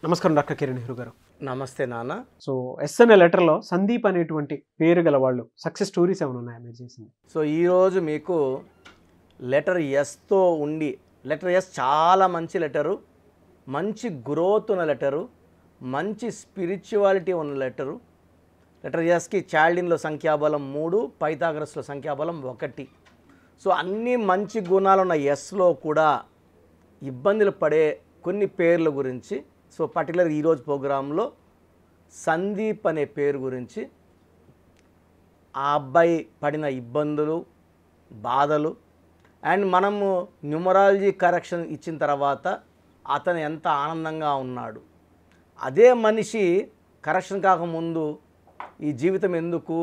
నమస్కారం డాక్టర్ కిరణ్ నెహ్రూ గారు. నమస్తే నాన్న. సో ఎస్ అనే లెటర్లో సందీప్ అనేటువంటి పేరు గల వాళ్ళు సక్సెస్ స్టోరీస్ ఏమైనా ఉన్నాయా మీరు చేసింది? సో ఈరోజు మీకు లెటర్ ఎస్తో ఉండి, లెటర్ ఎస్ చాలా మంచి లెటరు, మంచి గ్రోత్ ఉన్న లెటరు, మంచి స్పిరిచువాలిటీ ఉన్న లెటరు. లెటర్ ఎస్కి చాల్డిన్లో సంఖ్యాబలం 3, పైథాగరస్లో సంఖ్యాబలం 1. సో అన్ని మంచి గుణాలు ఉన్న ఎస్లో కూడా ఇబ్బందులు పడే కొన్ని పేర్ల గురించి, సో పర్టికులర్ ఈరోజు ప్రోగ్రాంలో సందీప్ అనే పేరు గురించి, ఆ అబ్బాయి పడిన ఇబ్బందులు, బాధలు, అండ్ మనము న్యూమరాలజీ కరెక్షన్ ఇచ్చిన తర్వాత అతను ఎంత ఆనందంగా ఉన్నాడు, అదే మనిషి కరెక్షన్ కాకముందు ఈ జీవితం ఎందుకు,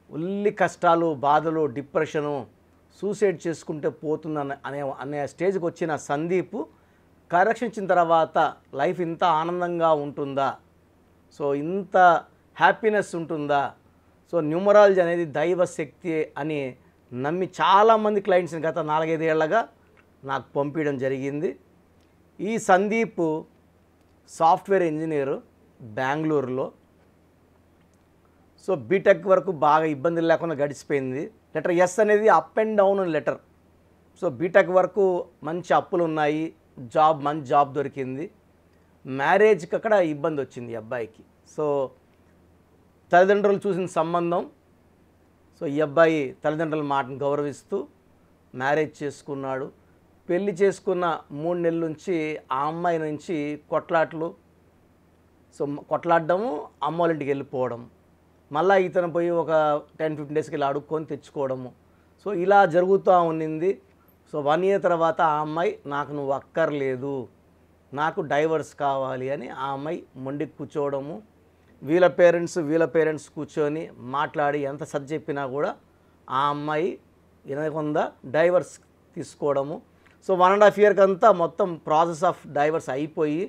ఉల్లి కష్టాలు, బాధలు, డిప్రెషను, సూసైడ్ చేసుకుంటే పోతుందని అనే స్టేజ్కి వచ్చిన సందీప్ కరెక్షన్ ఇచ్చిన తర్వాత లైఫ్ ఇంత ఆనందంగా ఉంటుందా, సో ఇంత హ్యాపీనెస్ ఉంటుందా, సో న్యూమరాలజీ అనేది దైవ శక్తి అని నమ్మి చాలామంది క్లయింట్స్ని గత 4-5 ఏళ్లగా నాకు పంపించడం జరిగింది. ఈ సందీప్ సాఫ్ట్వేర్ ఇంజనీరు బెంగళూరులో. సో బీటెక్ వరకు బాగా ఇబ్బందులు లేకుండా గడిచిపోయింది. లెటర్ ఎస్ అనేది up and down letter. So BTech వరకు మంచి అప్పులు ఉన్నాయి, మంచి జాబ్ దొరికింది. మ్యారేజ్కి అక్కడ ఇబ్బంది వచ్చింది ఈ అబ్బాయికి. సో తల్లిదండ్రులు చూసిన సంబంధం, సో ఈ అబ్బాయి తల్లిదండ్రుల మాటను గౌరవిస్తూ మ్యారేజ్ చేసుకున్నాడు. పెళ్లి చేసుకున్న 3 నెలల నుంచి ఆ అమ్మాయి నుంచి కొట్లాటలు, సో కొట్లాడడము, అమ్మ వాళ్ళ ఇంటికి వెళ్ళిపోవడం, మళ్ళీ ఇతను పోయి ఒక 10-15 డేస్కి ఇలా అడుక్కొని తెచ్చుకోవడము, సో ఇలా జరుగుతూ ఉన్నింది. సో 1 ఇయర్ తర్వాత ఆ అమ్మాయి నాకు నువ్వు అక్కర్లేదు, నాకు డైవర్స్ కావాలి అని ఆ అమ్మాయి మొండికి కూర్చోవడము, వీళ్ళ పేరెంట్స్ కూర్చొని మాట్లాడి ఎంత సర్ది చెప్పినా కూడా ఆ అమ్మాయి వినకుండా డైవర్స్ తీసుకోవడము. సో 1.5 ఇయర్కి అంతా మొత్తం ప్రాసెస్ ఆఫ్ డైవర్స్ అయిపోయి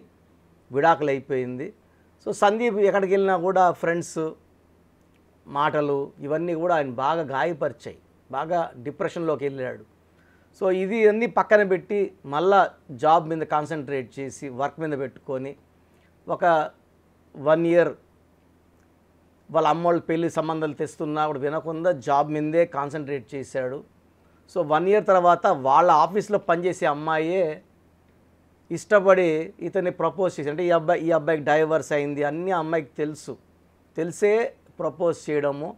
విడాకులు అయిపోయింది. సో సందీప్ ఎక్కడికి వెళ్ళినా కూడా ఫ్రెండ్స్ మాటలు ఇవన్నీ కూడా ఆయన బాగా గాయపరిచాయి, బాగా డిప్రెషన్లోకి వెళ్ళాడు. సో ఇది అన్నీ పక్కన పెట్టి మళ్ళా జాబ్ మీద కాన్సన్ట్రేట్ చేసి వర్క్ మీద పెట్టుకొని ఒక 1 ఇయర్ వాళ్ళ అమ్మోళ్ళు పెళ్లి సంబంధాలు తెస్తున్నా కూడా వినకుండా జాబ్ మీదే కాన్సన్ట్రేట్ చేశాడు. సో 1 ఇయర్ తర్వాత వాళ్ళ ఆఫీస్లో పనిచేసే అమ్మాయే ఇష్టపడి ఇతన్ని ప్రపోజ్ చేసి, అంటే ఈ అబ్బాయికి డైవర్స్ అయింది అన్నీ అమ్మాయికి తెలిసే ప్రపోజ్ చేయడము,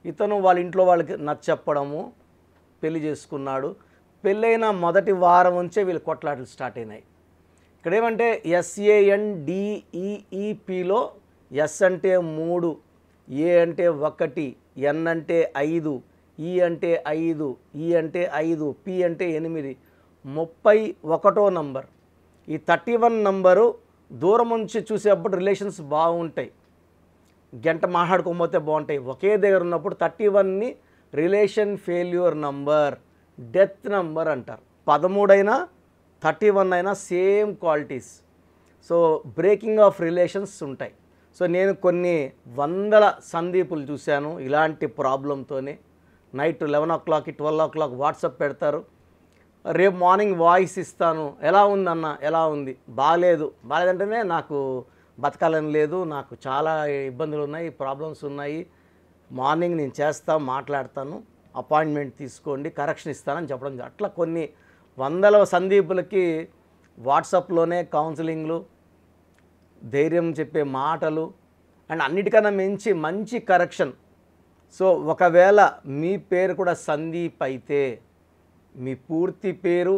ఇతను వాళ్ళ ఇంట్లో వాళ్ళకి నచ్చప్పడము, పెళ్లి చేసుకున్నాడు. పెళ్ళైన మొదటి వారం నుంచే వీళ్ళు కొట్లాటలు స్టార్ట్ అయినాయి. ఇక్కడ ఏమంటే SANDEEPలో ఎస్ అంటే 3, ఏ అంటే 1, ఎన్ అంటే 5, ఈ అంటే 5, ఈ అంటే 5, పి అంటే 8, 31వ నంబర్. ఈ 31 నంబరు దూరం నుంచి చూసేటప్పుడు రిలేషన్స్ బాగుంటాయి, గంట మాట్లాడుకోకపోతే బాగుంటాయి. ఒకే దగ్గర ఉన్నప్పుడు 31ని relation failure number, death number అంటారు. 13 అయినా 31 అయినా same qualities. So breaking of relations ఉంటాయి. సో నేను కొన్ని వందల సందీపులు చూశాను ఇలాంటి ప్రాబ్లంతోనే. నైట్ 11 o'clock 12 o'clock వాట్సాప్ పెడతారు, రేపు మార్నింగ్ వాయిస్ ఇస్తాను, ఎలా ఉందన్న, ఎలా ఉంది, బాగాలేదంటేనే నాకు బతకాలని లేదు, నాకు చాలా ఇబ్బందులు ఉన్నాయి, ప్రాబ్లమ్స్ ఉన్నాయి, మార్నింగ్ నేను మాట్లాడతాను, అపాయింట్మెంట్ తీసుకోండి, కరెక్షన్ ఇస్తానని చెప్పడం. అట్లా కొన్ని వందల సందీపులకి వాట్సాప్లోనే కౌన్సిలింగ్లు, ధైర్యం చెప్పే మాటలు, అండ్ అన్నిటికన్నా మించి మంచి కరెక్షన్. సో ఒకవేళ మీ పేరు కూడా సందీప్ అయితే మీ పూర్తి పేరు,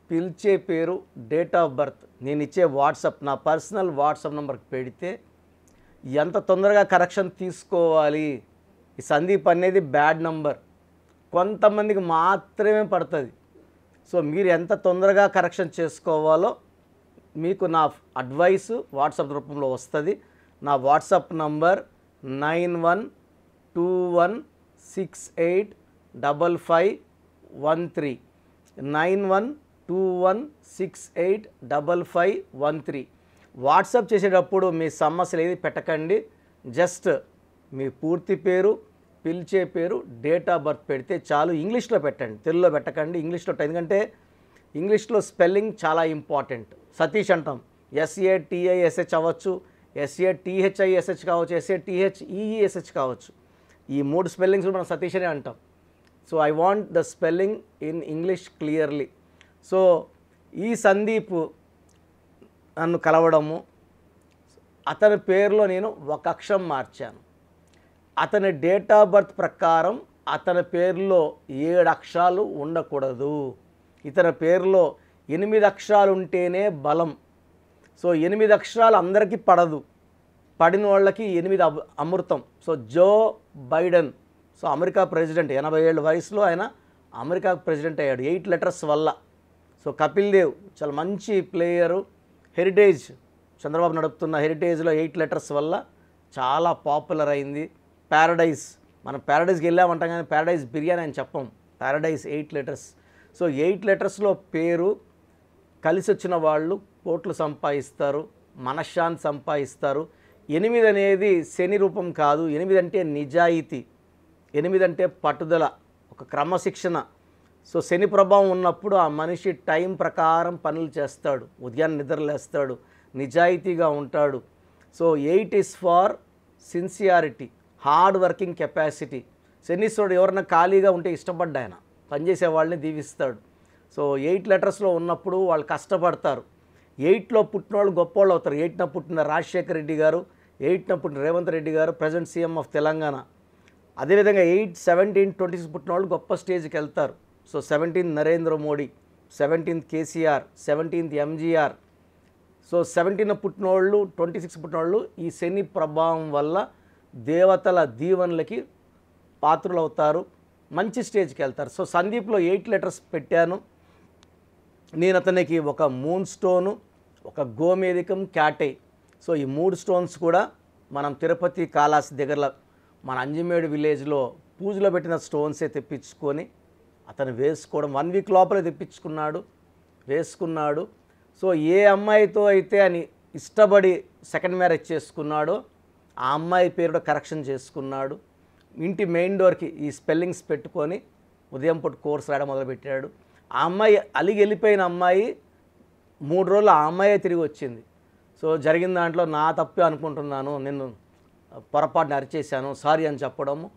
పిలిచే పేరు, డేట్ ఆఫ్ బర్త్ నేను ఇచ్చే వాట్సాప్, నా పర్సనల్ వాట్సాప్ నెంబర్కి పెడితే ఎంత తొందరగా కరెక్షన్ తీసుకోవాలి. ఈ సందీప్ అనేది బ్యాడ్ నంబర్, కొంతమందికి మాత్రమే పడుతుంది. సో మీరు ఎంత తొందరగా కరెక్షన్ చేసుకోవాలో మీకు నా అడ్వైస్ వాట్సాప్ రూపంలో వస్తుంది. నా వాట్సాప్ నంబర్ 9121685513, 9121685513. వాట్సాప్ చేసేటప్పుడు మీ సమస్యలు ఏది పెట్టకండి, జస్ట్ మీ పూర్తి పేరు, పిలిచే పేరు, డేట్ ఆఫ్ బర్త్ పెడితే చాలు. ఇంగ్లీష్లో పెట్టండి, తెలుగులో పెట్టకండి. ఇంగ్లీష్లో, ఎందుకంటే ఇంగ్లీష్లో స్పెల్లింగ్ చాలా ఇంపార్టెంట్. సతీష్ అంటాం, SATISH అవ్వచ్చు, SATHISH కావచ్చు, SATHEESH కావచ్చు. ఈ 3 స్పెల్లింగ్స్ మనం సతీష్ అనే అంటాం. So I want the spelling in English clearly. So ఈ సందీప్ నన్ను కలవడము, అతని పేరులో నేను ఒక అక్షరం మార్చాను. అతని డేట్ ఆఫ్ బర్త్ ప్రకారం అతని పేరులో 7 అక్షరాలు ఉండకూడదు. ఇతని పేరులో 8 అక్షరాలు ఉంటేనే బలం. సో 8 అక్షరాలు అందరికీ పడదు, పడిన వాళ్ళకి 8 అమృతం. So Joe Biden, so America president, 80 ఏళ్ళ వయసులో ఆయన అమెరికా ప్రెసిడెంట్ అయ్యాడు 8 లెటర్స్ వల్ల. సో కపిల్ దేవ్ చాలా మంచి ప్లేయరు, హెరిటేజ్ చంద్రబాబు నడుపుతున్న హెరిటేజ్లో 8 లెటర్స్ వల్ల చాలా పాపులర్ అయింది. ప్యారడైజ్, మనం ప్యారడైజ్కి వెళ్ళామంటాం కానీ ప్యారడైజ్ బిర్యానీ అని చెప్పం, ప్యారడైజ్ 8 లెటర్స్. సో 8 లెటర్స్లో పేరు కలిసి వచ్చిన వాళ్ళు కోట్లు సంపాదిస్తారు, మనశ్శాంతి సంపాదిస్తారు. 8 అనేది శని రూపం కాదు, 8 అంటే నిజాయితీ, 8 అంటే పట్టుదల, ఒక క్రమశిక్షణ. సో శని ప్రభావం ఉన్నప్పుడు ఆ మనిషి టైం ప్రకారం పనులు చేస్తాడు, ఉదయాన్నే నిద్రలేస్తాడు, నిజాయితీగా ఉంటాడు. So 8 is for sincerity, hard working capacity. శనీశ్వరుడు ఎవరైనా ఖాళీగా ఉంటే ఇష్టపడ్డా ఆయన పనిచేసే వాళ్ళని దీవిస్తాడు. సో 8 లెటర్స్లో ఉన్నప్పుడు వాళ్ళు కష్టపడతారు. 8లో పుట్టిన వాళ్ళు గొప్పవాళ్ళు అవుతారు. 8న పుట్టిన రాజశేఖర రెడ్డి గారు, 8న పుట్టిన రేవంత్ రెడ్డి గారు, ప్రజెంట్ సీఎం ఆఫ్ తెలంగాణ. అదేవిధంగా 8, 17, 26 పుట్టిన వాళ్ళు గొప్ప స్టేజ్కి వెళ్తారు. So 17th Narendra Modi, 17th KCR, 17th MGR. So 17న పుట్టిన వాళ్ళు, 26 పుట్టిన వాళ్ళు ఈ శని ప్రభావం వల్ల దేవతల దీవెనలకి పాత్రలు అవుతారు, మంచి స్టేజ్కి వెళ్తారు. సో సందీప్లో 8 లెటర్స్ పెట్టాను. నేను అతనికి ఒక మూన్ స్టోను, ఒక గోమేధికం, క్యాటై. సో ఈ 3 స్టోన్స్ కూడా మనం తిరుపతి కాళాసి దగ్గరలో మన అంజిమేడు విలేజ్లో పూజలో పెట్టిన స్టోన్సే తెప్పించుకొని అతను వేసుకోవడం 1 వీక్ లోపలే తెప్పించుకున్నాడు, వేసుకున్నాడు. సో ఏ అమ్మాయితో అయితే అని ఇష్టపడి సెకండ్ మ్యారేజ్ చేసుకున్నాడో ఆ అమ్మాయి పేరు కరెక్షన్ చేసుకున్నాడు. ఇంటి మెయిన్ డోర్కి ఈ స్పెల్లింగ్స్ పెట్టుకొని ఉదయం పూట కోర్స్ రాయడం మొదలుపెట్టాడు. ఆ అమ్మాయి అలిగి వెళ్ళిపోయిన అమ్మాయి 3 రోజులు ఆ అమ్మాయే తిరిగి వచ్చింది. సో జరిగిన దాంట్లో నా తప్పే అనుకుంటున్నాను, నేను పొరపాటున అరిచేశాను, సారీ అని చెప్పడము.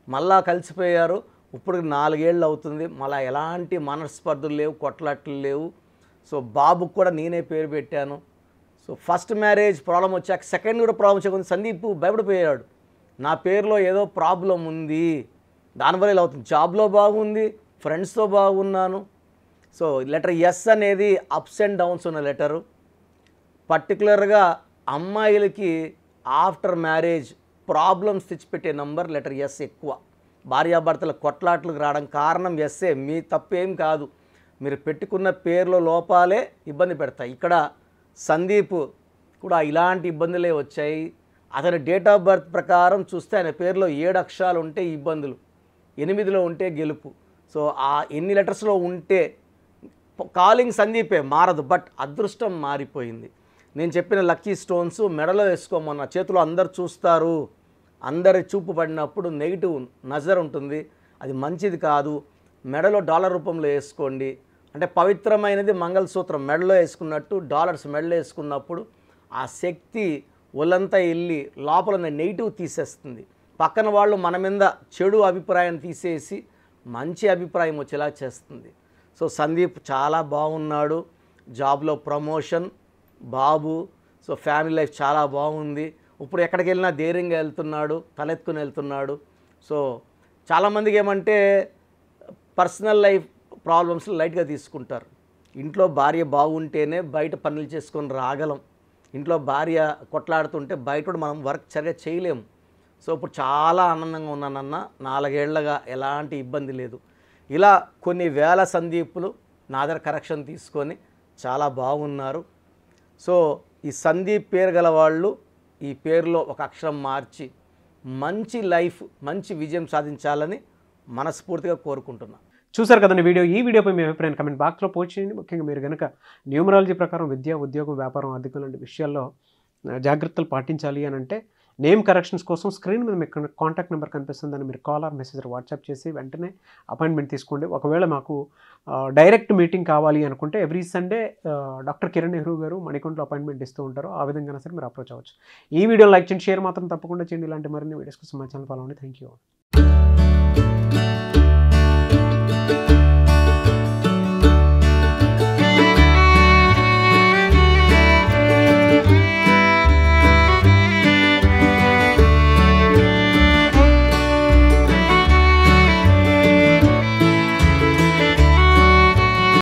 మళ్ళా కలిసిపోయారు. ఇప్పుడు 4 ఏళ్ళు అవుతుంది, మళ్ళీ ఎలాంటి మనస్పర్ధలు లేవు, కొట్లాట్లు లేవు. సో బాబుకు కూడా నేనే పేరు పెట్టాను. సో ఫస్ట్ మ్యారేజ్ ప్రాబ్లం వచ్చాక సెకండ్ కూడా ప్రాబ్లం వచ్చాక సందీప్ భయపడిపోయాడు, నా పేరులో ఏదో ప్రాబ్లం ఉంది, దానివల్ల ఇలా అవుతుంది. జాబ్లో బాగుంది, ఫ్రెండ్స్తో బాగున్నాను. సో లెటర్ ఎస్ అనేది అప్స్ అండ్ డౌన్స్ ఉన్న లెటరు. పర్టికులర్గా అమ్మాయిలకి ఆఫ్టర్ మ్యారేజ్ ప్రాబ్లమ్స్ తెచ్చిపెట్టే నంబర్ లెటర్ ఎస్ ఎక్కువ. భార్యాభర్తల కొట్లాట్లకు రావడం కారణం ఎస్ఏ, మీ తప్పేం కాదు. మీరు పెట్టుకున్న పేర్లో లోపాలే ఇబ్బంది పెడతాయి. ఇక్కడ సందీప్ కూడా ఇలాంటి ఇబ్బందులే వచ్చాయి. అతని డేట్ ఆఫ్ బర్త్ ప్రకారం చూస్తే ఆయన పేరులో 7 అక్షరాలు ఉంటే ఇబ్బందులు, 8లో ఉంటే గెలుపు. సో ఆ ఎన్ని లెటర్స్లో ఉంటే కాలింగ్ సందీపే మారదు, బట్ అదృష్టం మారిపోయింది. నేను చెప్పిన లక్కీ స్టోన్స్ మెడలో వేసుకోమన్న, చేతిలో అందరు చూస్తారు, అందరి చూపు పడినప్పుడు నెగిటివ్ నజర్ ఉంటుంది, అది మంచిది కాదు. మెడలో డాలర్ రూపంలో వేసుకోండి. అంటే పవిత్రమైనది మంగళసూత్రం మెడలో వేసుకున్నట్టు, డాలర్స్ మెడలో వేసుకున్నప్పుడు ఆ శక్తి ఒళ్ళంతా వెళ్ళి లోపల నెగిటివ్ తీసేస్తుంది. పక్కన వాళ్ళు మన మీద చెడు అభిప్రాయం తీసేసి మంచి అభిప్రాయం వచ్చేలా చేస్తుంది. సో సందీప్ చాలా బాగున్నాడు, జాబ్లో ప్రమోషన్, బాబు. సో ఫ్యామిలీ లైఫ్ చాలా బాగుంది. ఇప్పుడు ఎక్కడికి వెళ్ళినా ధైర్యంగా వెళ్తున్నాడు, తలెత్తుకుని వెళ్తున్నాడు. సో చాలామందికి ఏమంటే పర్సనల్ లైఫ్ ప్రాబ్లమ్స్ లైట్గా తీసుకుంటారు. ఇంట్లో భార్య బాగుంటేనే బయట పనులు చేసుకొని రాగలం. ఇంట్లో భార్య కొట్లాడుతుంటే బయట కూడా మనం వర్క్ సరిగా చేయలేము. సో ఇప్పుడు చాలా ఆనందంగా ఉన్నానన్న, 4 ఏళ్లుగా ఎలాంటి ఇబ్బంది లేదు. ఇలా కొన్ని వేల సందీపులు నా దగ్గర కరెక్షన్ తీసుకొని చాలా బాగున్నారు. సో ఈ సందీప్ పేరు గల వాళ్ళు ఈ పేరులో ఒక అక్షరం మార్చి మంచి లైఫ్, మంచి విజయం సాధించాలని మనస్ఫూర్తిగా కోరుకుంటున్నాను. చూసారు కదండి వీడియో. ఈ వీడియోపై మీ అభిప్రాయం కమెంట్ బాక్స్లో పోస్ట్ చేయండి. ముఖ్యంగా మీరు కనుక న్యూమరాలజీ ప్రకారం విద్య, ఉద్యోగం, వ్యాపారం, ఆర్థికం లాంటి విషయాల్లో జాగ్రత్తలు పాటించాలి అని అంటే నేమ్ కరెక్షన్స్ కోసం స్క్రీన్ మీద మీకు కాంటాక్ట్ నెంబర్ కనిపిస్తుందని మీరు కాల్ ఆర్ మెసేజ్ వాట్సాప్ చేసి వెంటనే అపాయింట్మెంట్ తీసుకోండి. ఒకవేళ మాకు డైరెక్ట్ మీటింగ్ కావాలి అనుకుంటే every Sunday doctor Kiran Nehru గారు మణికొండలో అపాయింట్మెంట్ ఇస్తూ ఉంటారు. ఆ విధంగా సరే మీరు అప్రోచ్ అవ్వచ్చు. ఈ వీడియో లైక్ చేయండి, షేర్ మాత్రం తప్పకుండా చేయండి. ఇలాంటి మరిన్ని వీడియోస్ కోసం మా ఛానల్ ఫాలో అవ్వండి. Thank you.